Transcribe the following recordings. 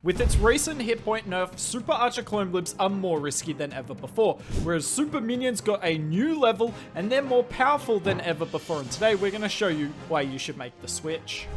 With its recent hit point nerf, Super Archer clone blimps are more risky than ever before, whereas Super Minions got a new level and they're more powerful than ever before, and today we're going to show you why you should make the switch.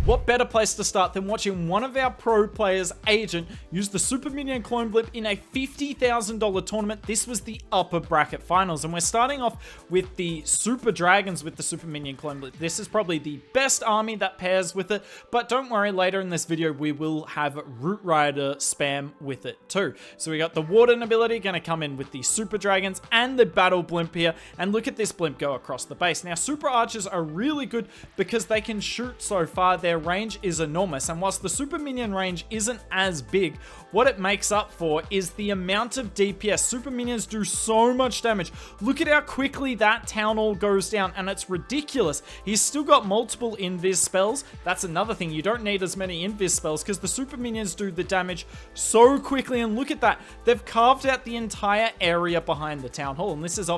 What better place to start than watching one of our pro players, Agent, use the Super Minion clone blimp in a $50,000 tournament. This was the upper bracket finals, and we're starting off with the Super Dragons with the Super Minion clone blimp. This is probably the best army that pairs with it, but don't worry, later in this video we will have Root Rider spam with it too. So we got the Warden ability going to come in with the Super Dragons and the Battle Blimp here, and look at this blimp go across the base. Now Super Archers are really good because they can shoot so far. Their range is enormous, and whilst the Super Minion range isn't as big, what it makes up for is the amount of DPS. Super Minions do so much damage. Look at how quickly that Town Hall goes down, and it's ridiculous. He's still got multiple invis spells. That's another thing. You don't need as many invis spells because the Super Minions do the damage so quickly, and look at that. They've carved out the entire area behind the Town Hall, and this is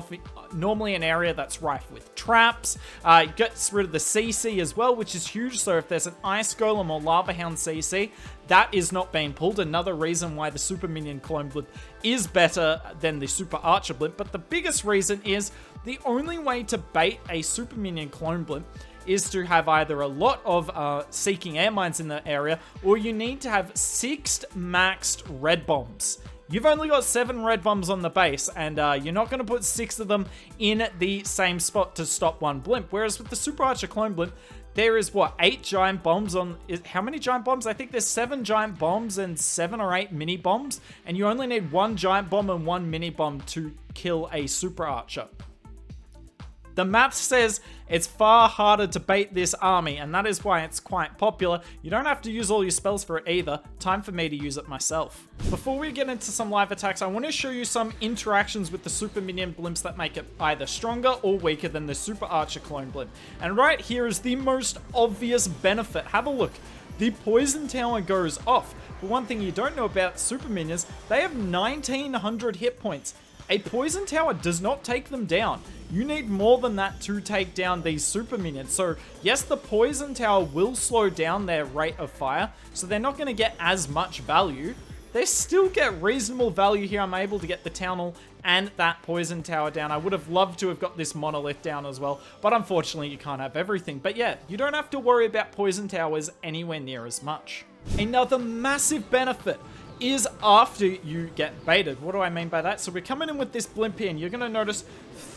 normally an area that's rife with traps. It gets rid of the CC as well, which is huge, so if there's an Ice Golem or Lava Hound CC, that is not being pulled. Another reason why the Super Minion clone blimp is better than the Super Archer blimp, but the biggest reason is the only way to bait a Super Minion clone blimp is to have either a lot of seeking air mines in the area, or you need to have 6 maxed red bombs. You've only got 7 red bombs on the base, and you're not going to put 6 of them in the same spot to stop one blimp. Whereas with the Super Archer clone blimp, there is, what, 8 giant bombs on... How many giant bombs? I think there's 7 giant bombs and 7 or 8 mini bombs, and you only need 1 giant bomb and 1 mini bomb to kill a Super Archer. The math says it's far harder to bait this army, and that is why it's quite popular. You don't have to use all your spells for it either. Time for me to use it myself. Before we get into some live attacks, I want to show you some interactions with the Super Minion blimps that make it either stronger or weaker than the Super Archer clone blimp. And right here is the most obvious benefit. Have a look. The Poison Tower goes off. But one thing you don't know about Super Minions, they have 1900 hit points. A Poison Tower does not take them down. You need more than that to take down these Super Minions. So yes, the Poison Tower will slow down their rate of fire, so they're not going to get as much value. They still get reasonable value here. I'm able to get the Town Hall and that Poison Tower down. I would have loved to have got this Monolith down as well, but unfortunately you can't have everything. But yeah, you don't have to worry about Poison Towers anywhere near as much. Another massive benefit is after you get baited. What do I mean by that? So we're coming in with this blimp here, and you're going to notice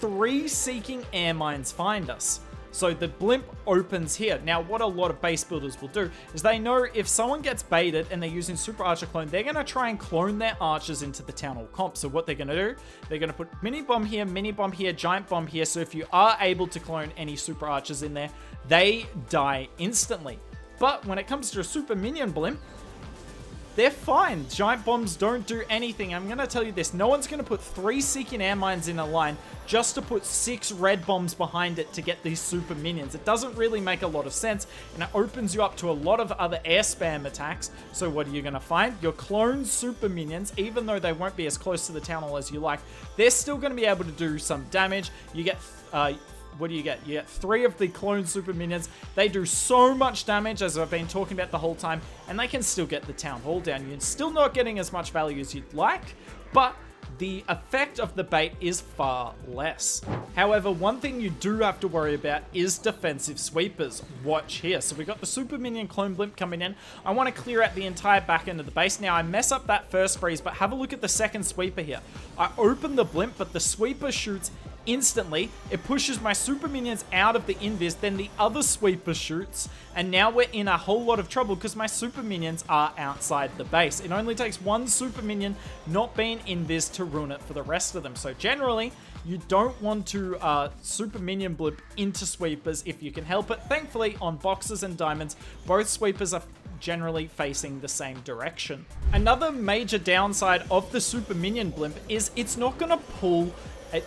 3 seeking air mines find us. So the blimp opens here. Now, what a lot of base builders will do is they know if someone gets baited and they're using Super Archer clone, they're going to try and clone their archers into the Town Hall comp. So what they're going to do, they're going to put mini bomb here, giant bomb here. So if you are able to clone any Super Archers in there, they die instantly. But when it comes to a Super Minion blimp, they're fine. Giant bombs don't do anything. I'm going to tell you this. No one's going to put 3 seeking air mines in a line just to put 6 red bombs behind it to get these Super Minions. It doesn't really make a lot of sense, and it opens you up to a lot of other air spam attacks. So what are you going to find? Your clone Super Minions, even though they won't be as close to the Town Hall as you like, they're still going to be able to do some damage. You get... what do you get? You get 3 of the clone Super Minions. They do so much damage, as I've been talking about the whole time, and they can still get the Town Hall down. You're still not getting as much value as you'd like, but the effect of the bait is far less. However, one thing you do have to worry about is defensive sweepers. Watch here. So we got the Super Minion clone blimp coming in. I want to clear out the entire back end of the base. Now, I mess up that first freeze, but have a look at the second sweeper here. I open the blimp, but the sweeper shoots instantly. It pushes my Super Minions out of the invis, then the other sweeper shoots, and now we're in a whole lot of trouble because my Super Minions are outside the base. It only takes 1 Super Minion not being invis to ruin it for the rest of them. So generally, you don't want to Super Minion blimp into sweepers if you can help it. Thankfully, on boxes and diamonds, both sweepers are generally facing the same direction. Another major downside of the Super Minion blimp is it's not going to pull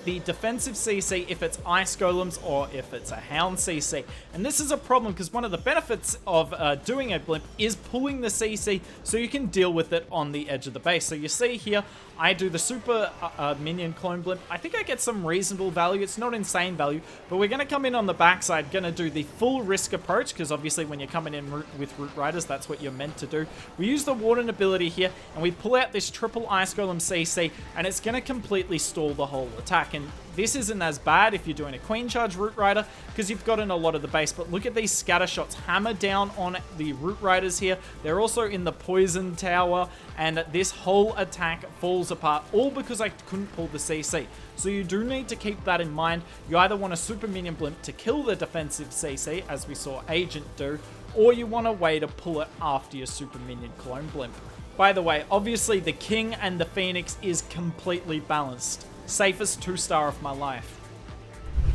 the defensive CC if it's Ice Golems or if it's a Hound CC. And this is a problem because one of the benefits of doing a Blimp is pulling the CC so you can deal with it on the edge of the base. So you see here, I do the Super Minion Clone Blimp. I think I get some reasonable value. It's not insane value, but we're going to come in on the backside, going to do the full risk approach because obviously when you're coming in with Root Riders, that's what you're meant to do. We use the Warden ability here and we pull out this triple Ice Golem CC and it's going to completely stall the whole attack. And this isn't as bad if you're doing a Queen Charge Root Rider because you've got in a lot of the base, but look at these scatter shots hammer down on the Root Riders here. They're also in the Poison Tower and this whole attack falls apart all because I couldn't pull the CC. So you do need to keep that in mind. You either want a Super Minion Blimp to kill the defensive CC as we saw Agent do, or you want a way to pull it after your Super Minion Clone Blimp. By the way, obviously the King and the Phoenix is completely balanced. Safest 2-star of my life.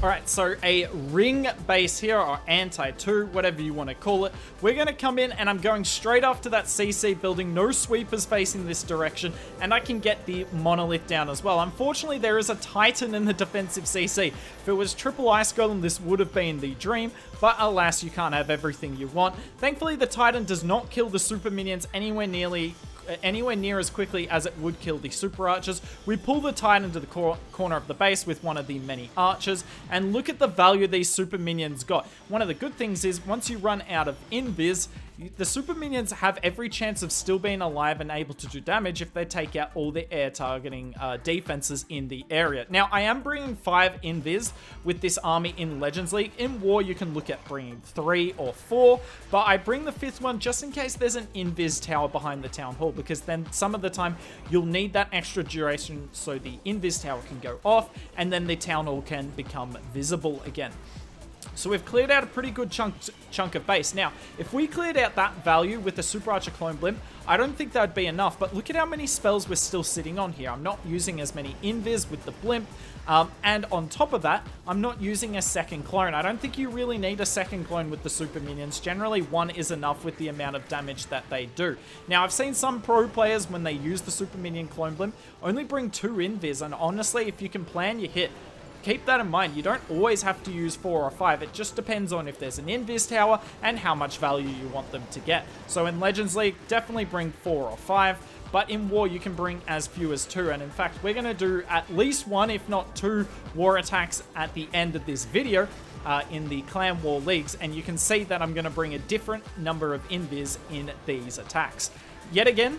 Alright, so a ring base here, or anti-2, whatever you want to call it. We're going to come in and I'm going straight after that CC building, no sweepers facing this direction, and I can get the monolith down as well. Unfortunately, there is a Titan in the defensive CC. If it was triple Ice Golem, this would have been the dream, but alas, you can't have everything you want. Thankfully, the Titan does not kill the Super Minions anywhere near as quickly as it would kill the Super Archers. We pull the Titan to the corner of the base with one of the many archers, and look at the value these Super Minions got. One of the good things is, once you run out of Invis, the Super Minions have every chance of still being alive and able to do damage if they take out all the air targeting defenses in the area. Now, I am bringing 5 Invis with this army in Legends League. In War, you can look at bringing 3 or 4, but I bring the 5th one just in case there's an Invis tower behind the Town Hall, because then some of the time you'll need that extra duration so the Invis tower can go off and then the Town Hall can become visible again. So we've cleared out a pretty good chunk of base. Now, if we cleared out that value with the Super Archer Clone Blimp, I don't think that would be enough, but look at how many spells we're still sitting on here. I'm not using as many Invis with the Blimp, and on top of that, I'm not using a second clone. I don't think you really need a second clone with the Super Minions. Generally, one is enough with the amount of damage that they do. Now, I've seen some pro players, when they use the Super Minion Clone Blimp, only bring 2 Invis, and honestly, if you can plan your hit, keep that in mind. You don't always have to use 4 or 5. It just depends on if there's an Invis tower and how much value you want them to get. So in Legends League, definitely bring 4 or 5. But in War, you can bring as few as 2. And in fact, we're going to do at least 1, if not 2, War attacks at the end of this video in the Clan War Leagues. And you can see that I'm going to bring a different number of Invis in these attacks. Yet again,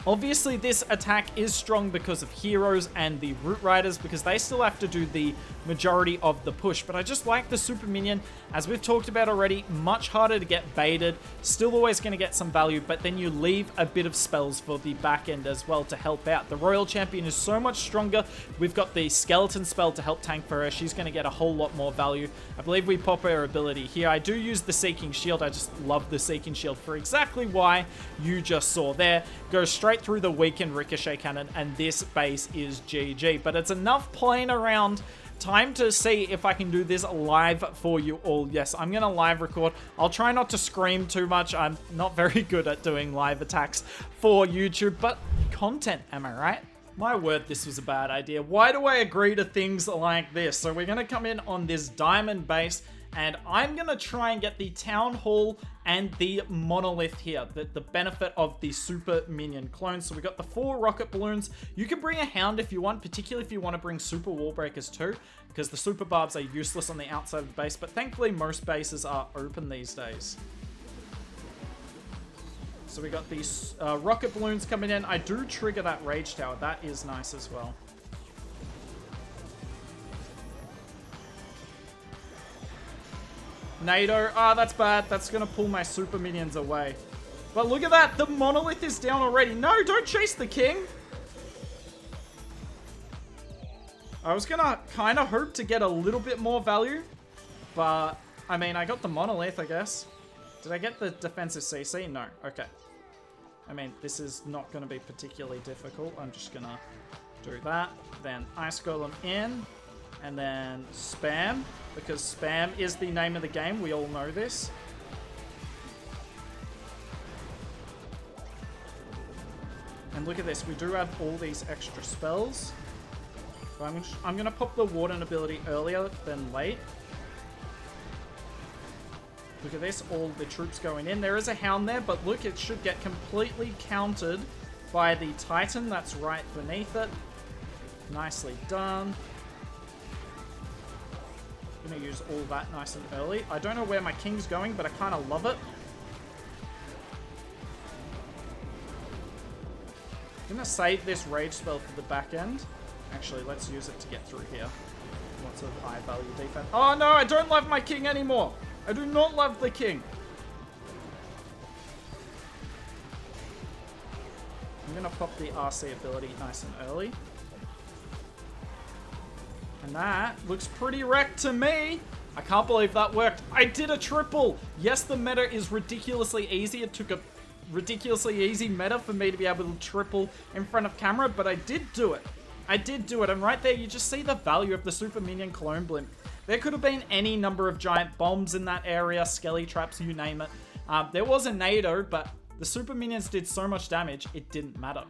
obviously, this attack is strong because of heroes and the Root Riders, because they still have to do the majority of the push. But I just like the Super Minion, as we've talked about already, much harder to get baited, still always going to get some value, but then you leave a bit of spells for the back end as well to help out. The Royal Champion is so much stronger. We've got the Skeleton spell to help tank for her. She's going to get a whole lot more value. I believe we pop her ability here. I do use the Seeking Shield. I just love the Seeking Shield for exactly why you just saw there. Goes straight through the weakened Ricochet Cannon, and this base is GG. But it's enough playing around. Time to see if I can do this live for you all. Yes, I'm going to live record. I'll try not to scream too much. I'm not very good at doing live attacks for YouTube, but content, am I right? My word, this was a bad idea. Why do I agree to things like this? So we're going to come in on this diamond base, and I'm going to try and get the Town Hall and the Monolith here, the benefit of the Super Minion clones. So we got the 4 rocket balloons. You can bring a Hound if you want, particularly if you want to bring Super Wall Breakers too, because the Super Barbs are useless on the outside of the base, but thankfully most bases are open these days. So we got these rocket balloons coming in. I do trigger that Rage Tower. That is nice as well. NATO. Ah, that's bad. That's going to pull my Super Minions away. But look at that. The Monolith is down already. No, don't chase the King. I was going to kind of hope to get a little bit more value. But, I mean, I got the Monolith, I guess. Did I get the defensive CC? No. Okay. I mean, this is not going to be particularly difficult. I'm just going to do that. Then Ice Golem in. And then spam, because spam is the name of the game. We all know this. And look at this. We do have all these extra spells. So I'm going to pop the Warden ability earlier than late. Look at this, all the troops going in. There is a Hound there, but look, it should get completely countered by the Titan that's right beneath it. Nicely done. I'm going to use all that nice and early. I don't know where my King's going, but I kind of love it. I'm going to save this Rage spell for the back end. Actually, let's use it to get through here. Lots of high value defense. Oh no, I don't love my King anymore. I do not love the King. I'm going to pop the RC ability nice and early. And that looks pretty wrecked to me. I can't believe that worked. I did a triple. Yes, the meta is ridiculously easy. It took a ridiculously easy meta for me to be able to triple in front of camera, but I did do it. I did do it, and right there you just see the value of the Super Minion clone blimp. There could have been any number of giant bombs in that area, skelly traps, you name it. There was a NATO, but the Super Minions did so much damage, it didn't matter.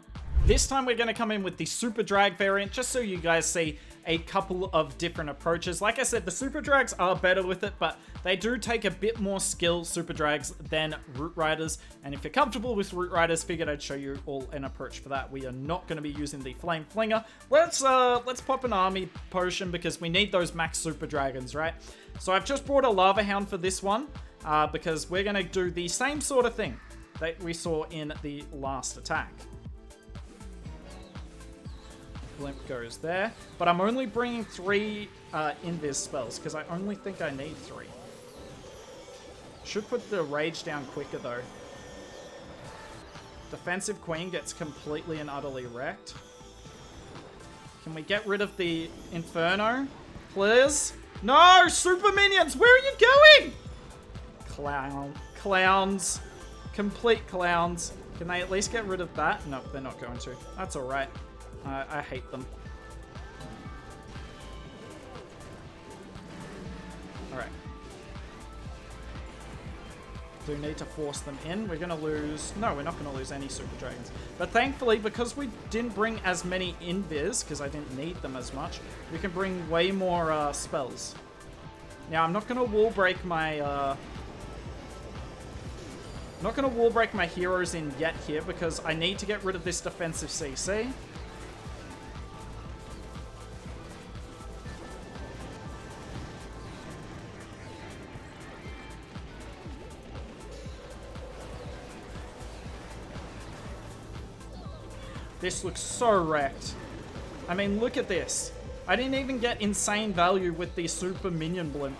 This time we're going to come in with the Super Drag variant, just so you guys see a couple of different approaches. Like I said, the Super Drags are better with it, but they do take a bit more skill, Super Drags, than Root Riders. And if you're comfortable with Root Riders, figured I'd show you all an approach for that. We are not going to be using the Flame Flinger. Let's pop an army potion because we need those max Super Dragons, right? So I've just brought a Lava Hound for this one because we're going to do the same sort of thing that we saw in the last attack. Blimp goes there, but I'm only bringing 3 invis spells because I only think I need 3. Should put the rage down quicker though. Defensive Queen gets completely and utterly wrecked. Can we get rid of the Inferno, please? No, Super Minions, where are you going? Clowns, complete clowns. Can they at least get rid of that? No, they're not going to. That's all right. I hate them. Alright. Do need to force them in. We're going to lose... No, we're not going to lose any Super Dragons. But thankfully, because we didn't bring as many invis, because I didn't need them as much, we can bring way more spells. Now, I'm not going to wall break my... I'm not going to wall break my heroes in yet here, because I need to get rid of this defensive CC. This looks so wrecked. I mean, look at this. I didn't even get insane value with the Super Minion Blimp.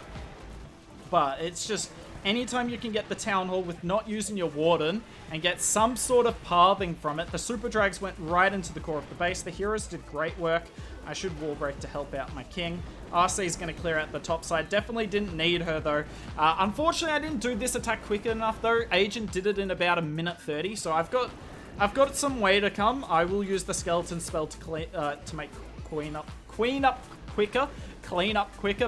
But it's just, anytime you can get the Town Hall with not using your Warden and get some sort of pathing from it, the Super Drags went right into the core of the base. The heroes did great work. I should wall break to help out my King. RC is going to clear out the top side. Definitely didn't need her though. Unfortunately, I didn't do this attack quick enough though. Agent did it in about 1:30, so I've got some way to come. I will use the skeleton spell to make clean up quicker.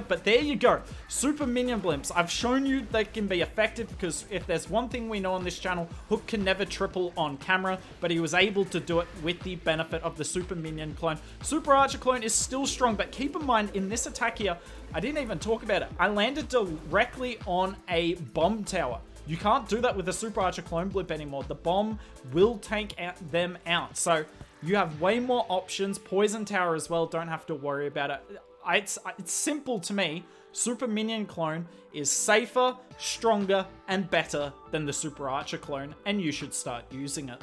But there you go. Super Minion Blimps. I've shown you they can be effective because if there's one thing we know on this channel, Hook can never triple on camera, but he was able to do it with the benefit of the Super Minion clone. Super Archer clone is still strong, but keep in mind in this attack here, I didn't even talk about it. I landed directly on a bomb tower. You can't do that with a Super Archer clone blimp anymore. The bomb will take them out. So you have way more options. Poison Tower as well. Don't have to worry about it. It's simple to me. Super Minion clone is safer, stronger, and better than the Super Archer clone, and you should start using it.